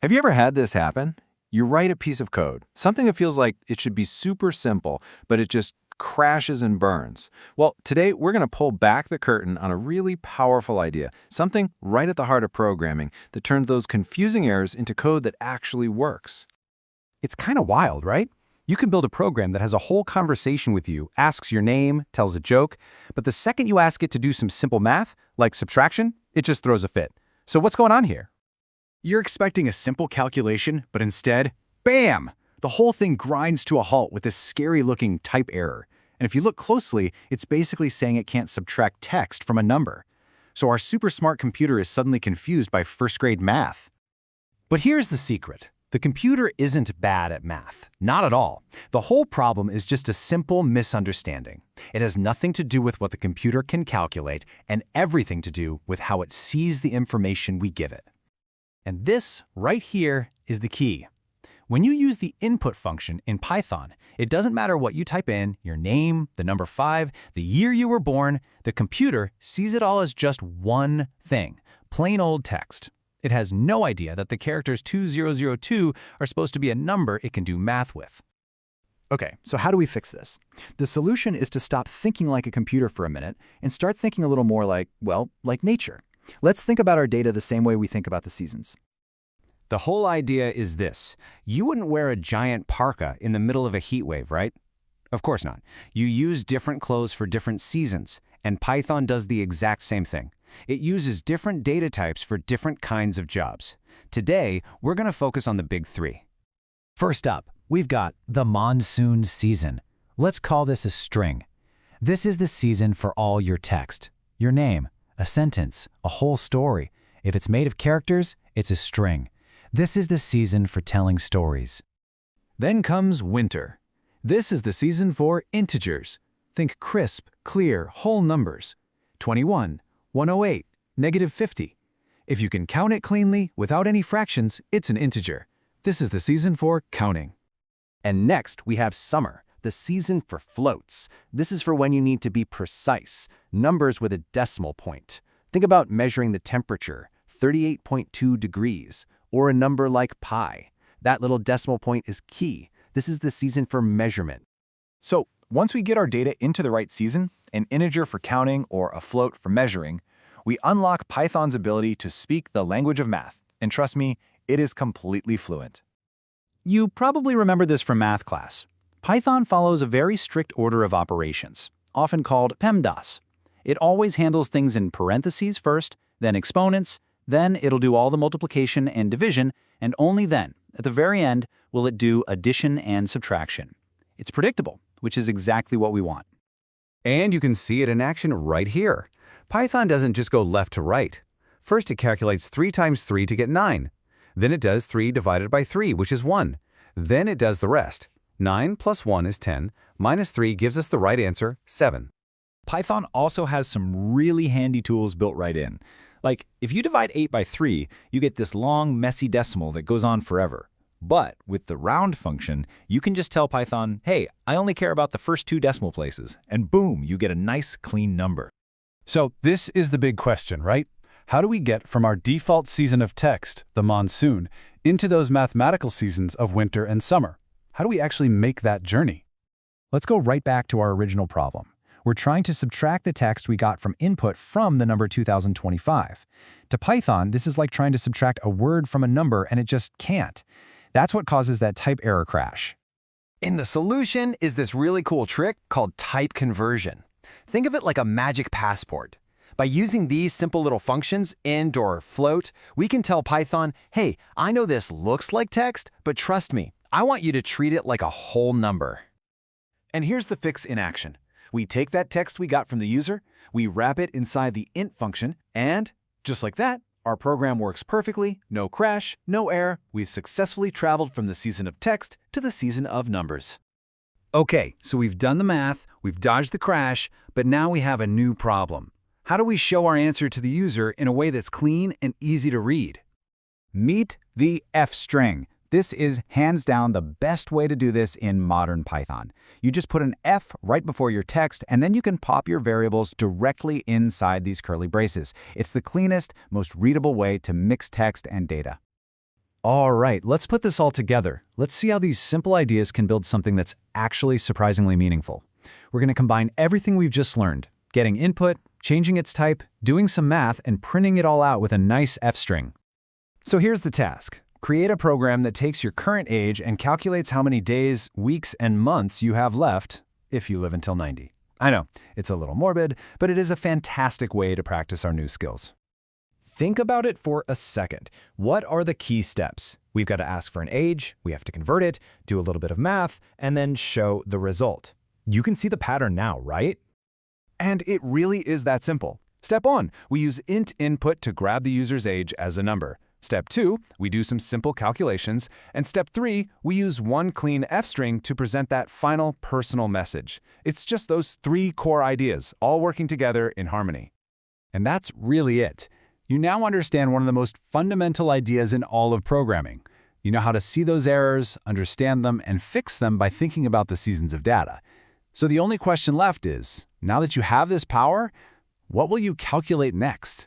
Have you ever had this happen? You write a piece of code, something that feels like it should be super simple, but it just crashes and burns. Well, today we're going to pull back the curtain on a really powerful idea, something right at the heart of programming that turns those confusing errors into code that actually works. It's kind of wild, right? You can build a program that has a whole conversation with you, asks your name, tells a joke, but the second you ask it to do some simple math, like subtraction, it just throws a fit. So what's going on here? You're expecting a simple calculation, but instead, bam! The whole thing grinds to a halt with this scary-looking type error. And if you look closely, it's basically saying it can't subtract text from a number. So our super smart computer is suddenly confused by first-grade math. But here's the secret. The computer isn't bad at math. Not at all. The whole problem is just a simple misunderstanding. It has nothing to do with what the computer can calculate and everything to do with how it sees the information we give it. And this right here is the key. When you use the input function in Python, it doesn't matter what you type in, your name, the number 5, the year you were born, the computer sees it all as just one thing, plain old text. It has no idea that the characters 2002 are supposed to be a number it can do math with. Okay, so how do we fix this? The solution is to stop thinking like a computer for a minute and start thinking a little more like, well, like nature. Let's think about our data the same way we think about the seasons. The whole idea is this. You wouldn't wear a giant parka in the middle of a heat wave, right? Of course not. You use different clothes for different seasons, and Python does the exact same thing. It uses different data types for different kinds of jobs. Today, we're going to focus on the big three. First up, we've got the monsoon season. Let's call this a string. This is the season for all your text, your name, a sentence, a whole story. If it's made of characters, it's a string. This is the season for telling stories. Then comes winter. This is the season for integers. Think crisp, clear, whole numbers. 21, 108, -50. If you can count it cleanly, without any fractions, it's an integer. This is the season for counting. And next, we have summer, the season for floats. This is for when you need to be precise, numbers with a decimal point. Think about measuring the temperature, 38.2 degrees, or a number like pi. That little decimal point is key. This is the season for measurement. So once we get our data into the right season, an integer for counting or a float for measuring, we unlock Python's ability to speak the language of math. And trust me, it is completely fluent. You probably remember this from math class. Python follows a very strict order of operations, often called PEMDAS. It always handles things in parentheses first, then exponents, then it'll do all the multiplication and division, and only then, at the very end, will it do addition and subtraction. It's predictable, which is exactly what we want. And you can see it in action right here. Python doesn't just go left to right. First, it calculates 3 times 3 to get 9. Then it does 3 divided by 3, which is 1. Then it does the rest. 9 plus 1 is 10, minus 3 gives us the right answer, 7. Python also has some really handy tools built right in. Like, if you divide 8 by 3, you get this long, messy decimal that goes on forever. But with the round function, you can just tell Python, hey, I only care about the first 2 decimal places, and boom, you get a nice, clean number. So this is the big question, right? How do we get from our default season of text, the monsoon, into those mathematical seasons of winter and summer? How do we actually make that journey? Let's go right back to our original problem. We're trying to subtract the text we got from input from the number 2025. To Python, this is like trying to subtract a word from a number, and it just can't. That's what causes that type error crash. And the solution is this really cool trick called type conversion. Think of it like a magic passport. By using these simple little functions, int or float, we can tell Python, hey, I know this looks like text, but trust me, I want you to treat it like a whole number. And here's the fix in action. We take that text we got from the user, we wrap it inside the int function, and just like that, our program works perfectly, no crash, no error. We've successfully traveled from the season of text to the season of numbers. Okay, so we've done the math, we've dodged the crash, but now we have a new problem. How do we show our answer to the user in a way that's clean and easy to read? Meet the F string. This is hands down the best way to do this in modern Python. You just put an F right before your text, and then you can pop your variables directly inside these curly braces. It's the cleanest, most readable way to mix text and data. All right, let's put this all together. Let's see how these simple ideas can build something that's actually surprisingly meaningful. We're going to combine everything we've just learned, getting input, changing its type, doing some math, and printing it all out with a nice F-string. So here's the task. Create a program that takes your current age and calculates how many days, weeks, and months you have left if you live until 90. I know, it's a little morbid, but it is a fantastic way to practice our new skills. Think about it for a second. What are the key steps? We've got to ask for an age, we have to convert it, do a little bit of math, and then show the result. You can see the pattern now, right? And it really is that simple. Step 1, we use int input to grab the user's age as a number. Step 2, we do some simple calculations. And step 3, we use one clean F-string to present that final personal message. It's just those 3 core ideas, all working together in harmony. And that's really it. You now understand one of the most fundamental ideas in all of programming. You know how to see those errors, understand them, and fix them by thinking about the seasons of data. So the only question left is, now that you have this power, what will you calculate next?